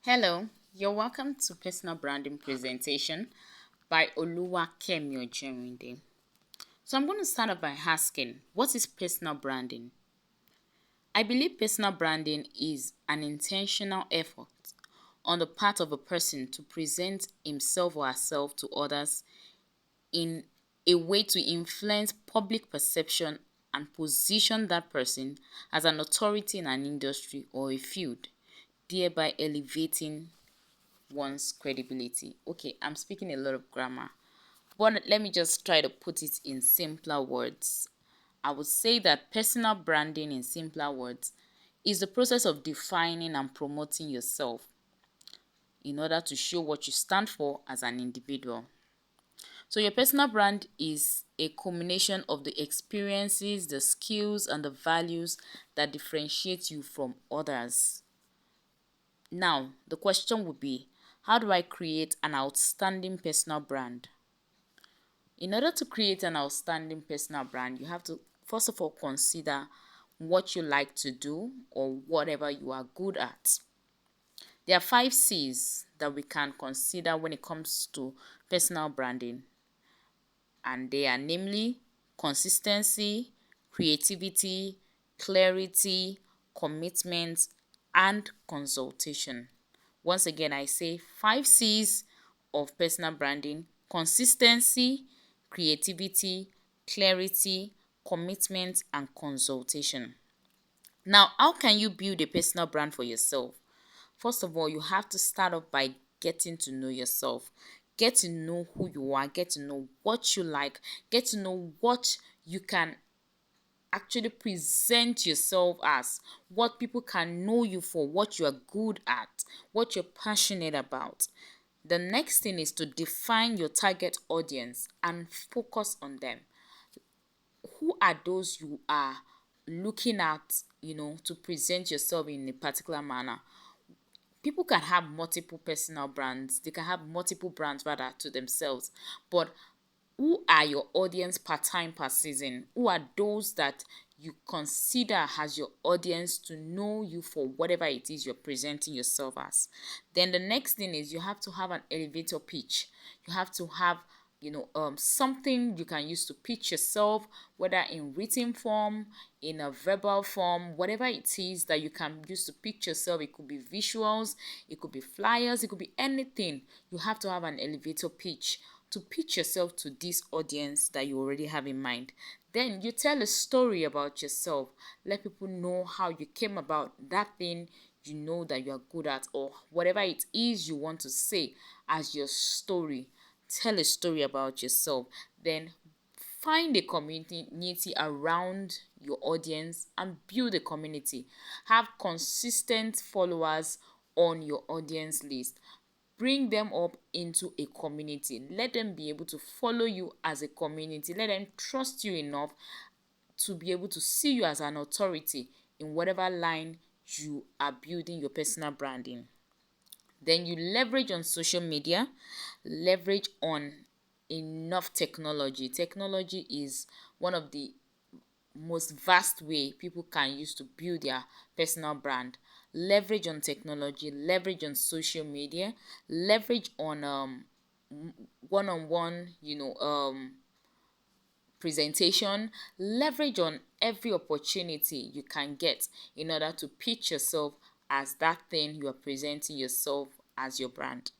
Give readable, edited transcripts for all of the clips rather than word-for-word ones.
Hello, you're welcome to Personal Branding Presentation by Oluwakemi Ojeminde. So I'm going to start off by asking, what is personal branding? I believe personal branding is an intentional effort on the part of a person to present himself or herself to others in a way to influence public perception and position that person as an authority in an industry or a field, thereby elevating one's credibility. Okay, I'm speaking a lot of grammar, but let me just try to put it in simpler words. I would say that personal branding, in simpler words, is the process of defining and promoting yourself in order to show what you stand for as an individual. So, your personal brand is a combination of the experiences, the skills, and the values that differentiate you from others. Now, the question would be, how do I create an outstanding personal brand? In order to create an outstanding personal brand, you have to first of all consider what you like to do or whatever you are good at. There are 5 C's that we can consider when it comes to personal branding, and they are namely consistency, creativity, clarity, commitment, and consultation. Once again, I say 5 C's of personal branding: consistency, creativity, clarity, commitment, and consultation. Now, how can you build a personal brand for yourself? First of all, you have to start off by getting to know yourself. Get to know who you are, get to know what you like, get to know what you can actually present yourself as, what people can know you for, what you are good at, what you're passionate about. The next thing is to define your target audience and focus on them. Who are those you are looking at, to present yourself in a particular manner? People can have multiple personal brands, they can have multiple brands rather to themselves, but who are your audience per time per season? Who are those that you consider as your audience to know you for whatever it is you're presenting yourself as? Then the next thing is you have to have an elevator pitch. You have to have something you can use to pitch yourself, whether in written form, in a verbal form, whatever it is that you can use to pitch yourself. It could be visuals, it could be flyers, it could be anything. You have to have an elevator pitch to pitch yourself to this audience that you already have in mind. Then you tell a story about yourself. Let people know how you came about that thing you know that you are good at, or whatever it is you want to say as your story. Tell a story about yourself. Then find a community around your audience and build a community. Have consistent followers on your audience list. Bring them up into a community. Let them be able to follow you as a community. Let them trust you enough to be able to see you as an authority in whatever line you are building your personal branding. Then you leverage on social media, leverage on enough technology. Technology is one of the most vast way people can use to build their personal brand. Leverage on technology, leverage on social media, leverage on one-on-one presentation. Leverage on every opportunity you can get in order to pitch yourself as that thing you are presenting yourself as your brand.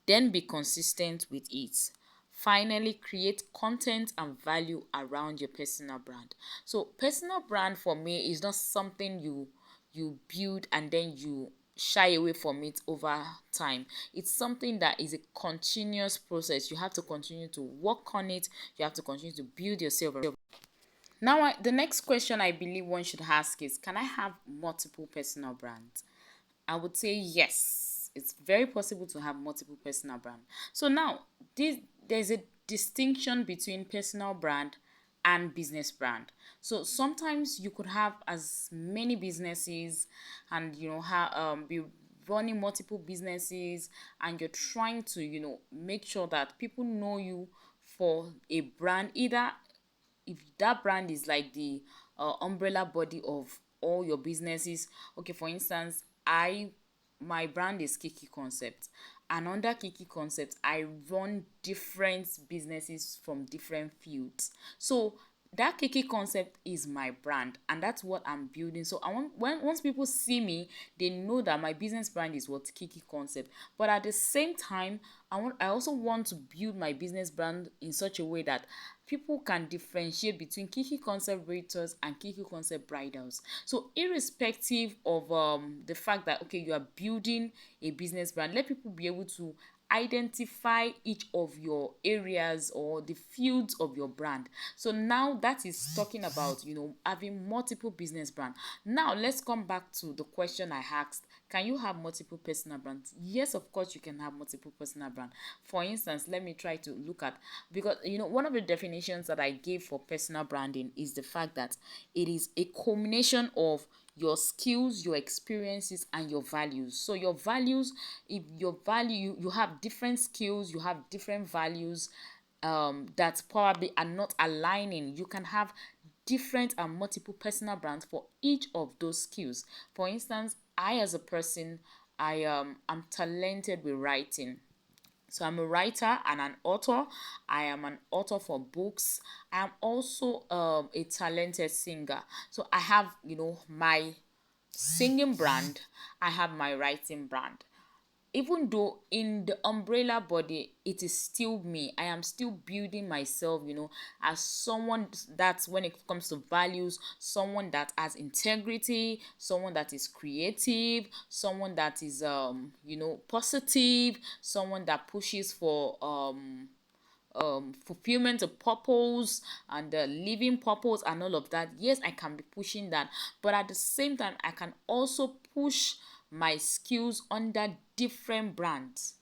Then be consistent with it. Finally, create content and value around your personal brand. So personal brand for me is not something you build and then you shy away from it over time. It's something that is a continuous process. You have to continue to work on it. You have to continue to build yourself. Now, the next question I believe one should ask is, can I have multiple personal brands? I would say yes. It's very possible to have multiple personal brand. So now, there's a distinction between personal brand and business brand. So sometimes you could have as many businesses and be running multiple businesses, and you're trying to make sure that people know you for a brand, either if that brand is like the umbrella body of all your businesses. Okay, for instance, I my brand is Kiki Concept, and under Kiki Concept I run different businesses from different fields. So that Kiki Concept is my brand, and that's what I'm building. So I want, when once people see me, they know that my business brand is what Kiki Concept. But at the same time, I also want to build my business brand in such a way that people can differentiate between Kiki Concept Realtors and Kiki Concept Bridals. So irrespective of the fact that okay, you are building a business brand, let people be able to identify each of your areas or the fields of your brand. So now that is talking about, having multiple business brand. Now let's come back to the question I asked. Can you have multiple personal brands? Yes, of course you can have multiple personal brand. For instance, let me try to look at, because one of the definitions that I gave for personal branding is the fact that it is a combination of your skills, your experiences, and your values. So your values, if your value, you have different skills, you have different values that probably are not aligning, you can have different and multiple personal brands for each of those skills. For instance, I as a person, I'm talented with writing. So I'm a writer and an author. I am an author for books. I am also a talented singer. So I have, my singing brand. I have my writing brand. Even though in the umbrella body it is still me, I am still building myself, as someone that's, when it comes to values, someone that has integrity, someone that is creative, someone that is positive, someone that pushes for fulfillment of purpose and living purpose and all of that. Yes, I can be pushing that, but at the same time I can also push my skills under different brands,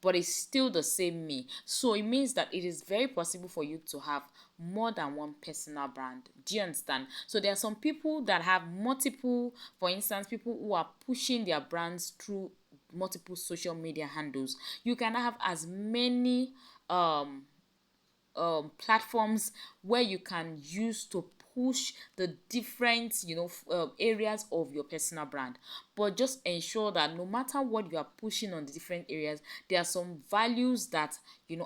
but it's still the same me. So it means that it is very possible for you to have more than one personal brand. Do you understand? So there are some people that have multiple, for instance, people who are pushing their brands through multiple social media handles. You can have as many um platforms where you can use to push the different areas of your personal brand, but just ensure that no matter what you are pushing on the different areas, there are some values that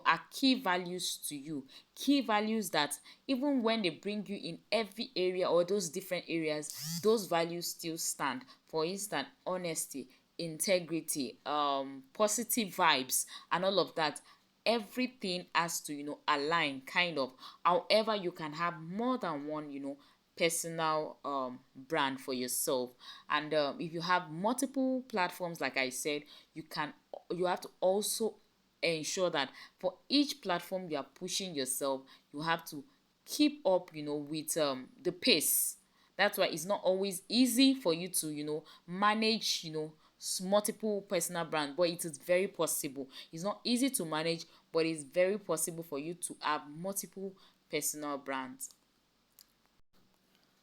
are key values to you, key values that even when they bring you in every area or those different areas, those values still stand. For instance, honesty, integrity, positive vibes, and all of that. Everything has to align, kind of. However, you can have more than one personal brand for yourself. And if you have multiple platforms, like I said, you have to also ensure that for each platform you are pushing yourself, you have to keep up with the pace. That's why it's not always easy for you to manage multiple personal brands, but it is very possible. It's not easy to manage, but it's very possible for you to have multiple personal brands.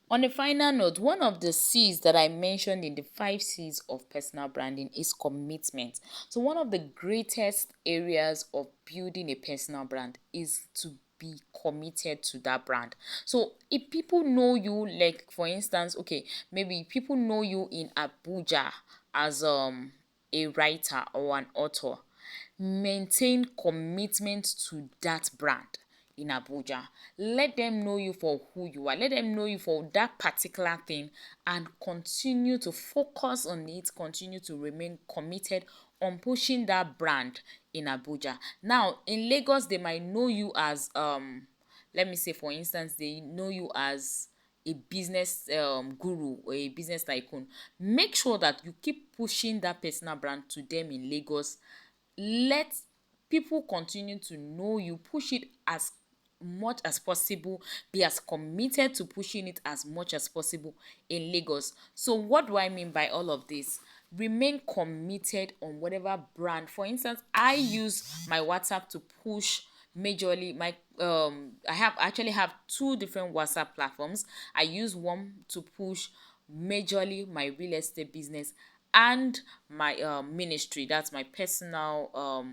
On a final note, one of the C's that I mentioned in the 5 C's of personal branding is commitment. So, one of the greatest areas of building a personal brand is to be committed to that brand. So, if people know you, like for instance, okay, maybe people know you in Abuja as a writer or an author, maintain commitment to that brand in Abuja. Let them know you for who you are. Let them know you for that particular thing, and continue to focus on it, continue to remain committed on pushing that brand in Abuja. Now, in Lagos, they might know you as let me say for instance, they know you as a business guru or a business tycoon. Make sure that you keep pushing that personal brand to them in Lagos. Let people continue to know you, push it as much as possible, be as committed to pushing it as much as possible in Lagos. So what do I mean by all of this? Remain committed on whatever brand. For instance, I use my WhatsApp to push majorly my I actually have two different WhatsApp platforms. I use one to push majorly my real estate business and my ministry. That's my personal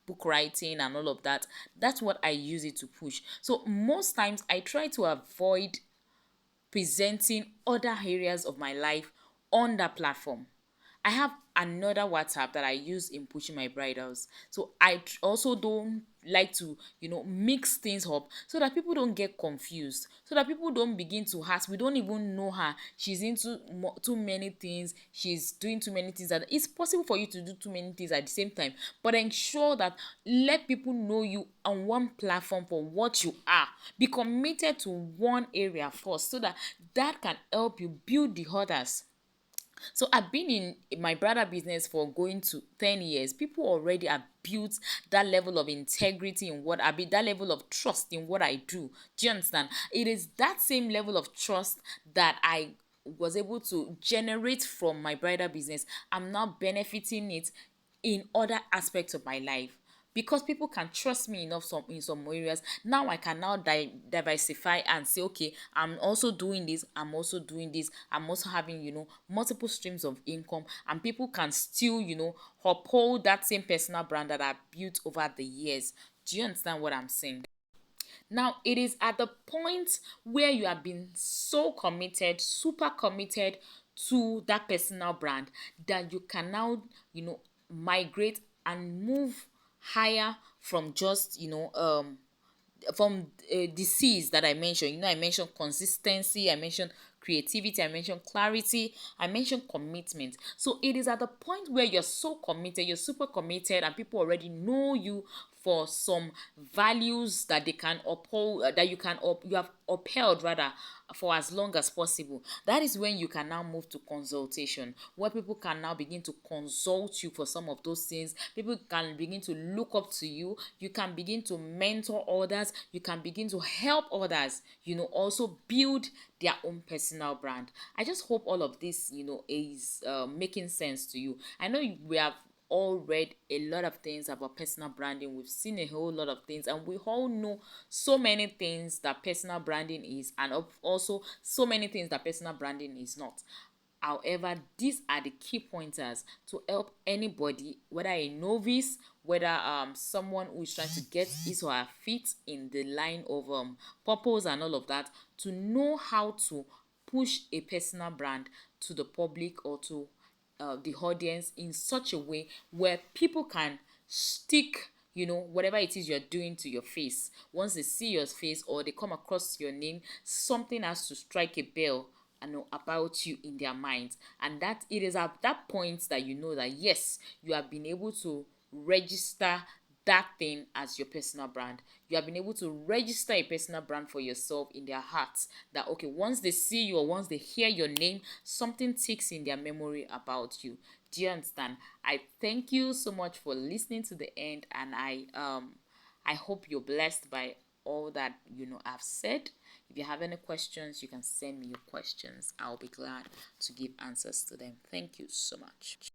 book writing and all of that. That's what I use it to push. So most times I try to avoid presenting other areas of my life on that platform. I have another WhatsApp that I use in pushing my bridals. So I also don't like to, mix things up so that people don't get confused, so that people don't begin to ask. We don't even know her. She's into too many things. She's doing too many things. And it's possible for you to do too many things at the same time. But ensure that let people know you on one platform for what you are. Be committed to one area first so that that can help you build the others. So I've been in my brother business for going to 10 years. People already have built that level of integrity in what I be, that level of trust in what I do. Do you understand? It is that same level of trust that I was able to generate from my bridal business. I'm now benefiting it in other aspects of my life because people can trust me enough in some areas. Now I can now diversify and say, okay, I'm also doing this, I'm also doing this, I'm also having, multiple streams of income, and people can still, uphold that same personal brand that I built over the years. Do you understand what I'm saying? Now, it is at the point where you have been so committed, super committed to that personal brand, that you can now, migrate and move higher from just, from the C's that I mentioned. I mentioned consistency, I mentioned creativity, I mentioned clarity, I mentioned commitment. So it is at the point where you're so committed, you're super committed, and people already know you for some values that they can uphold, that you have upheld rather for as long as possible. That is when you can now move to consultation, where people can now begin to consult you for some of those things. People can begin to look up to you. You can begin to mentor others. You can begin to help others, also build their own personal brand. I just hope all of this, is making sense to you. I know we have all read a lot of things about personal branding. We've seen a whole lot of things, and we all know so many things that personal branding is, and also so many things that personal branding is not. However, these are the key pointers to help anybody, whether a novice, whether someone who is trying to get his or her feet in the line of purpose and all of that, to know how to push a personal brand to the public or to the audience in such a way where people can stick, whatever it is you're doing to your face. Once they see your face or they come across your name, something has to strike a bell and know about you in their minds. And that it is at that point that you know that yes, you have been able to register that thing as your personal brand. You have been able to register a personal brand for yourself in their hearts, that okay, once they see you or once they hear your name, something ticks in their memory about you. Do you understand? I thank you so much for listening to the end, and I hope you're blessed by all that I've said. If you have any questions, you can send me your questions. I'll be glad to give answers to them. Thank you so much.